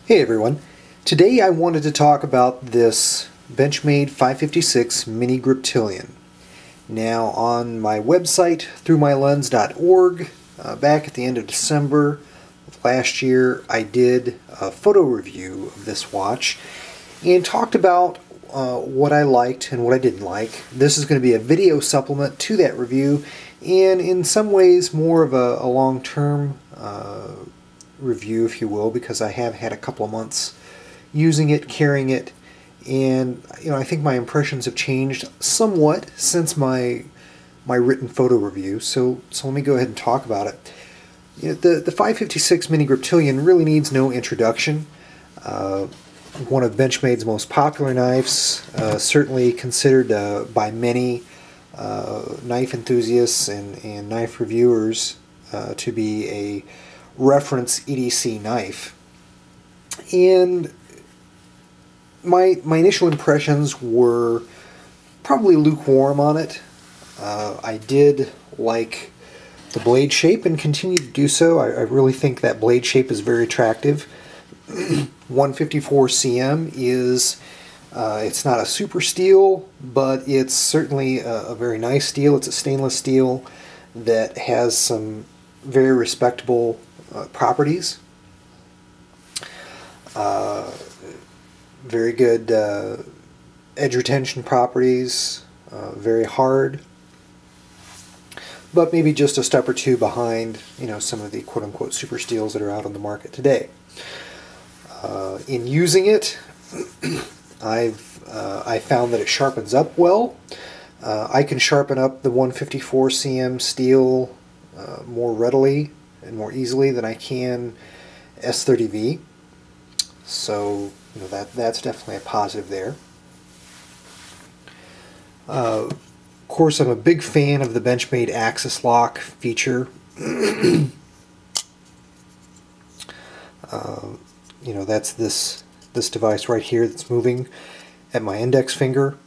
Hey everyone, today I wanted to talk about this Benchmade 556 Mini-Griptilian. Now on my website, throughmylens.org, back at the end of December of last year, I did a photo review of this watch and talked about what I liked and what I didn't like. This is going to be a video supplement to that review, and in some ways more of a long-term review, if you will, because I have had a couple of months using it, carrying it, and I think my impressions have changed somewhat since my written photo review. So let me go ahead and talk about it. The 556 Mini-Griptilian really needs no introduction. One of Benchmade's most popular knives, certainly considered by many knife enthusiasts and knife reviewers to be a reference EDC knife. And my initial impressions were probably lukewarm on it. I did like the blade shape and continue to do so. I really think that blade shape is very attractive. 154 cm is, it's not a super steel, but it's certainly a very nice steel. It's a stainless steel that has some very respectable properties. Very good edge retention properties, very hard, but maybe just a step or two behind some of the quote-unquote super steels that are out on the market today. In using it, I found that it sharpens up well. I can sharpen up the 154 cm steel more readily and more easily than I can S30V. So that's definitely a positive there. Of course, I'm a big fan of the Benchmade Axis Lock feature. That's this device right here that's moving at my index finger.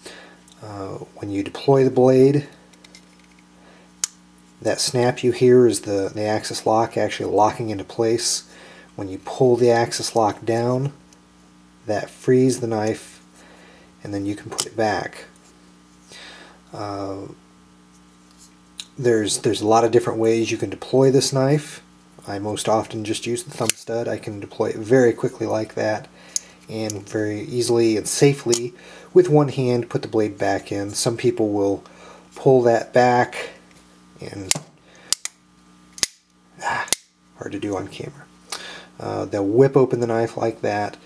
When you deploy the blade, that snap you hear is the axis lock actually locking into place. When you pull the axis lock down, that frees the knife, and then you can put it back. There's a lot of different ways you can deploy this knife. I most often just use the thumb stud. I can deploy it very quickly like that, and very easily and safely with one hand put the blade back in. Some people will pull that back, and hard to do on camera. They'll whip open the knife like that.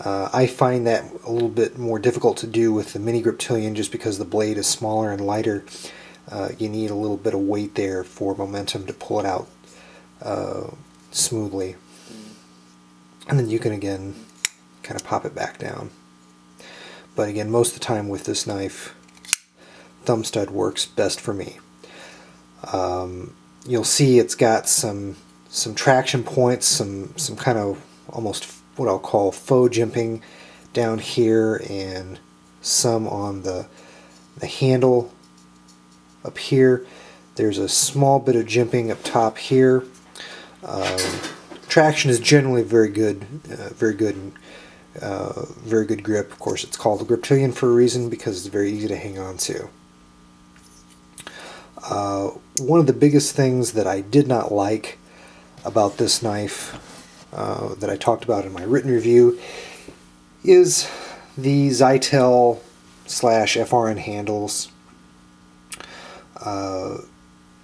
I find that a little bit more difficult to do with the Mini-Griptilian just because the blade is smaller and lighter. You need a little bit of weight there for momentum to pull it out smoothly. And then you can again kind of pop it back down. But again, most of the time with this knife, thumb stud works best for me. You'll see it's got some traction points, some kind of almost what I'll call faux jimping down here, and some on the handle up here. There's a small bit of jimping up top here. Traction is generally very good, very good grip. Of course, it's called a Griptilian for a reason because it's very easy to hang on to. One of the biggest things that I did not like about this knife that I talked about in my written review is the Zytel / FRN handles,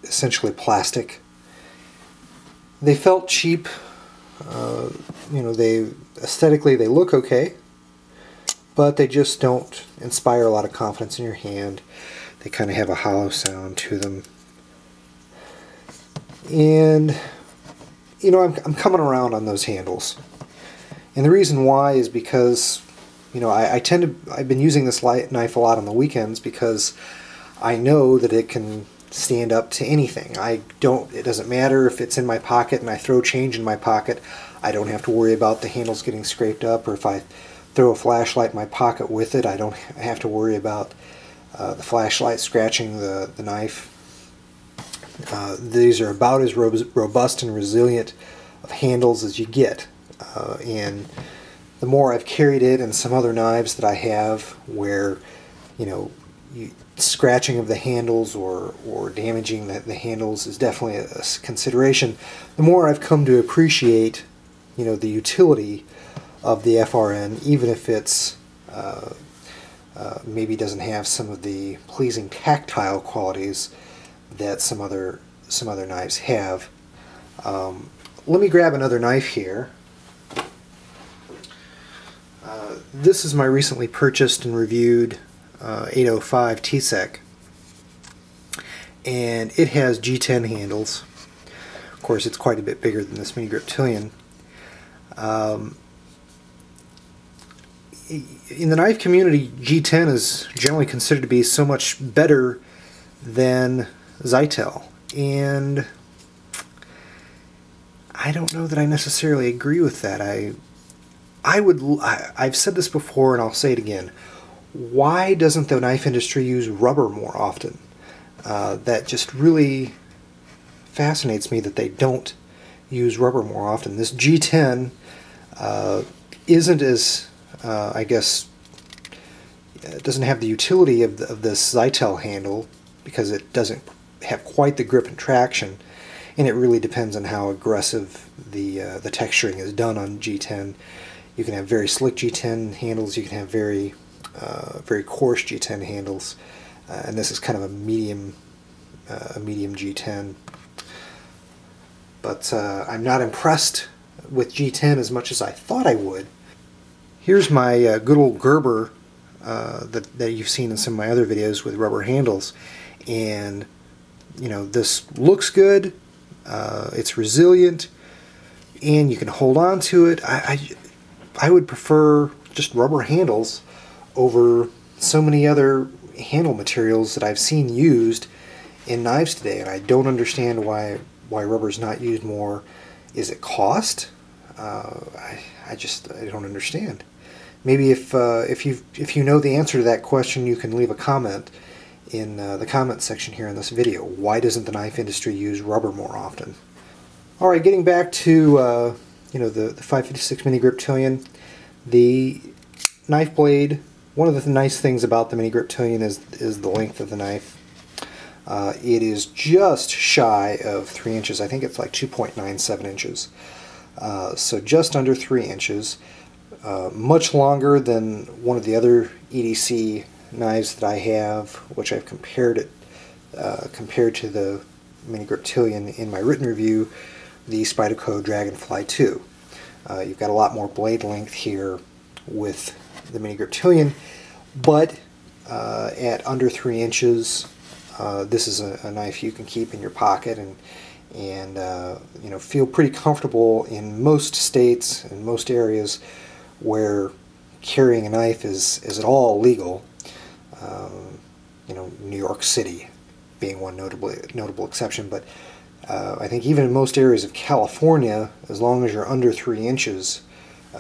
essentially plastic. They felt cheap. Aesthetically they look okay, but they just don't inspire a lot of confidence in your hand. They kind of have a hollow sound to them. And I'm coming around on those handles. And the reason why is because I've been using this knife a lot on the weekends because I know that it can stand up to anything. It doesn't matter if it's in my pocket and I throw change in my pocket. I don't have to worry about the handles getting scraped up, or if I throw a flashlight in my pocket with it, I don't have to worry about the flashlight scratching the knife. These are about as robust and resilient of handles as you get, and the more I've carried it and some other knives that I have where, scratching of the handles or damaging the handles is definitely a consideration, the more I've come to appreciate, the utility of the FRN, even if it's maybe doesn't have some of the pleasing tactile qualities that some other knives have. Let me grab another knife here. This is my recently purchased and reviewed 805 T-Sec, and it has G10 handles. Of course, it's quite a bit bigger than this Mini-Griptilian. In the knife community, G10 is generally considered to be so much better than Zytel, and I don't know that I necessarily agree with that. I've said this before and I'll say it again. Why doesn't the knife industry use rubber more often? That just really fascinates me that they don't use rubber more often. This G10 isn't as, I guess, it doesn't have the utility of this Zytel handle because it doesn't have quite the grip and traction, and it really depends on how aggressive the texturing is done on G10. You can have very slick G10 handles, you can have very coarse G10 handles, and this is kind of a medium G10. But I'm not impressed with G10 as much as I thought I would. Here's my good old Gerber that you've seen in some of my other videos with rubber handles, and this looks good, it's resilient, and you can hold on to it. I would prefer just rubber handles over so many other handle materials that I've seen used in knives today, and I don't understand why rubber is not used more. Is it cost? I don't understand. Maybe if you know the answer to that question, you can leave a comment in the comment section here in this video. Why doesn't the knife industry use rubber more often? All right, getting back to the 556 Mini-Griptilian, the knife blade. One of the nice things about the Mini-Griptilian is the length of the knife. It is just shy of 3 inches. I think it's like 2.97 inches. So just under 3 inches. Much longer than one of the other EDC knives that I have, which I've compared to the Mini-Griptilian in my written review, the Spyderco Dragonfly 2. You've got a lot more blade length here with the Mini-Griptilian, but at under 3 inches, this is a knife you can keep in your pocket and feel pretty comfortable in most states and most areas where carrying a knife is at all legal. New York City being one notable exception, but I think even in most areas of California, as long as you're under 3 inches,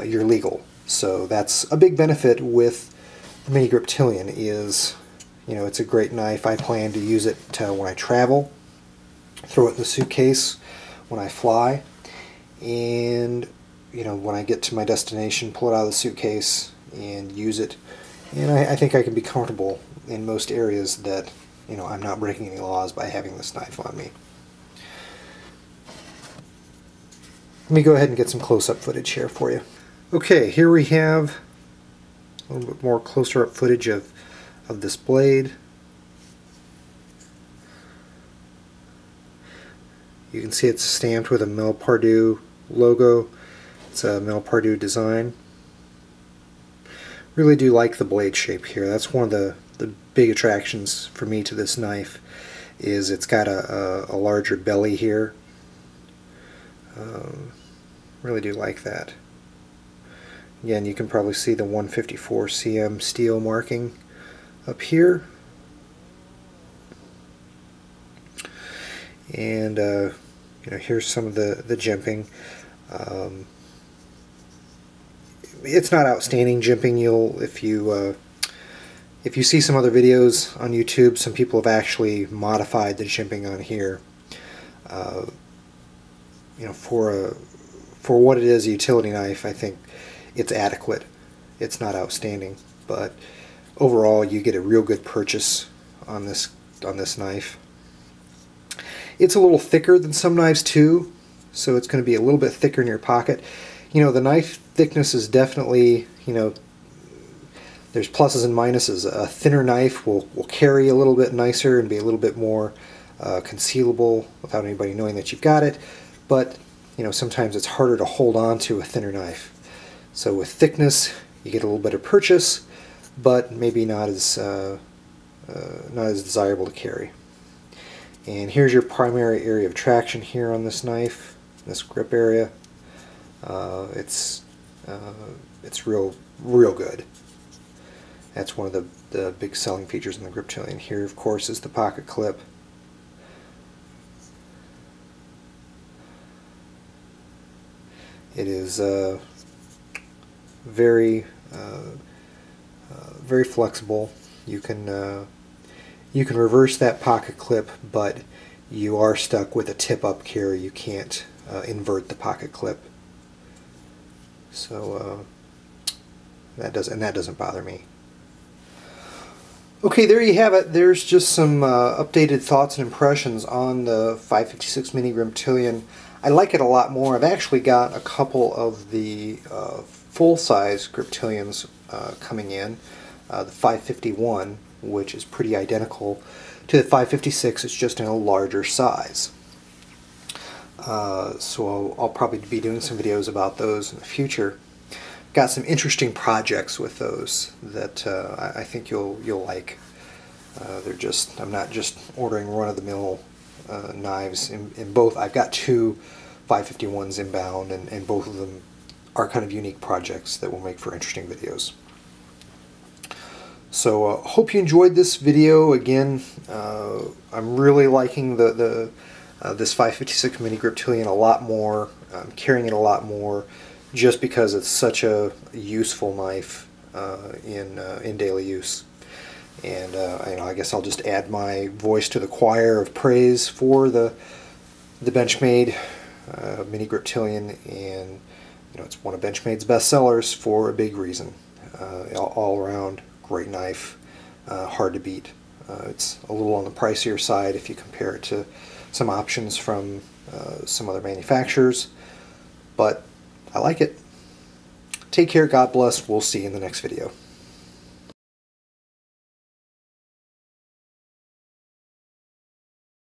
you're legal. So that's a big benefit with the Mini-Griptilian. Is it's a great knife. I plan to use it when I travel, throw it in the suitcase when I fly, and when I get to my destination, pull it out of the suitcase and use it. And I think I can be comfortable in most areas that I'm not breaking any laws by having this knife on me. Let me go ahead and get some close-up footage here for you. Okay, here we have a little bit more closer-up footage of this blade. You can see it's stamped with a Mel Pardue logo. It's a Mel Pardue design. Really do like the blade shape here. That's one of the big attractions for me to this knife, is it's got a larger belly here. Really do like that. Again, you can probably see the 154 cm steel marking up here. And here's some of the jimping. It's not outstanding jimping. If you see some other videos on YouTube, some people have actually modified the jimping on here. For what it is, a utility knife, I think it's adequate. It's not outstanding, but overall you get a real good purchase on this knife. It's a little thicker than some knives too, so it's going to be a little bit thicker in your pocket. You know, the knife thickness is definitely, you know, there's pluses and minuses. A thinner knife will carry a little bit nicer and be a little bit more concealable without anybody knowing that you've got it, but you know, sometimes it's harder to hold on to a thinner knife. So with thickness you get a little better purchase, but maybe not as desirable to carry. And here's your primary area of traction here on this knife, this grip area. It's real good. That's one of the big selling features in the Griptilian. Here, of course, is the pocket clip. It is very flexible. You can reverse that pocket clip, but you are stuck with a tip-up carry. You can't invert the pocket clip. So that doesn't bother me. Okay, there you have it. There's just some updated thoughts and impressions on the 556 Mini-Griptilian. I like it a lot more. I've actually got a couple of the full-size Griptilians coming in. The 551, which is pretty identical to the 556, it's just in a larger size. So I'll probably be doing some videos about those in the future. Got some interesting projects with those that I think you'll like. I'm not just ordering run-of-the-mill knives. In both, I've got two 551s inbound, and both of them are kind of unique projects that will make for interesting videos. So hope you enjoyed this video. Again, I'm really liking this 556 Mini-Griptilian a lot more. I'm carrying it a lot more just because it's such a useful knife in daily use. And I guess I'll just add my voice to the choir of praise for the Benchmade Mini-Griptilian, and it's one of Benchmade's best sellers for a big reason. All around great knife, hard to beat. It's a little on the pricier side if you compare it to some options from some other manufacturers, but I like it. Take care, God bless, we'll see you in the next video.